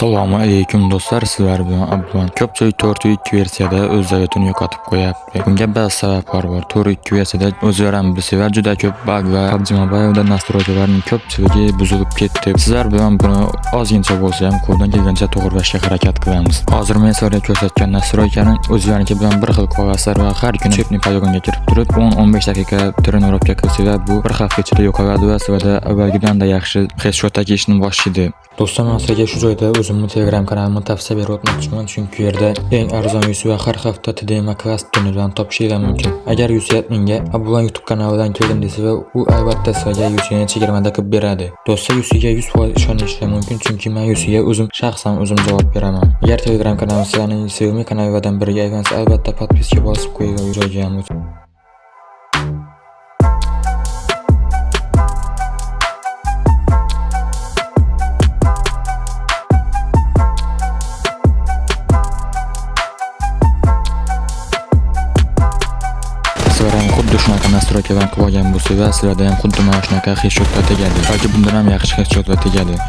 Assalomu alaykum do'stlar, sizlar bilan Abdullah. Ko'pchilik 4.2 versiyada o'z zaryadini yo'qotib qo'yapti. Bunga ba'zi sabablar bor. 4.2 versiyada o'zlari ham bilsalar juda ko'p bug va PUBG Mobile'da nastroykalarning ko'pchiligi buzilib ketdi. Sizlar bilan buni ozgincha bo'lsa ham qo'ldan kelgancha to'g'rilashga harakat qilamiz. Hozir men sizlarga ko'rsatgan nastroykaning o'zlariniki bilan bir xil qog'ozlar va har kuni chipni poligonga kirib turib 10-15 daqiqa trenirovka qilsalar bu bir hafta ichida yo'qoladi va sizlarda avvalgidanda yaxshi headshot tekishni boshlaydi. Do'stlar, men sizlarga shu joyda o'zimning Telegram kanalimni tavsiya berib o'tmoqchiman, chunki u yerda eng arzon yuz va har hafta TDM Class turniridan topishingiz mumkin. Agar Yusuf menga Abdullah YouTube kanalidan keldim desa, u albatta sizlarga Yusufni chegirmada qilib beradi. Do'stlar, Yusufga 100% ishonishingiz mumkin, chunki men Yusufga shaxsan o'zim javob beraman. Agar Telegram kanalim sizlarning sevimli kanallardan biriga aylansa, albatta podpiska bosib qo'ying va joyga ham o'ting. Xuddi shunaqa nastroykadan qilib olgan bo'lsa va sizlarda ham xuddi mana shunaqa headshotlar tegadi. Balki bundan ham yaxshi headshotlar tegadi.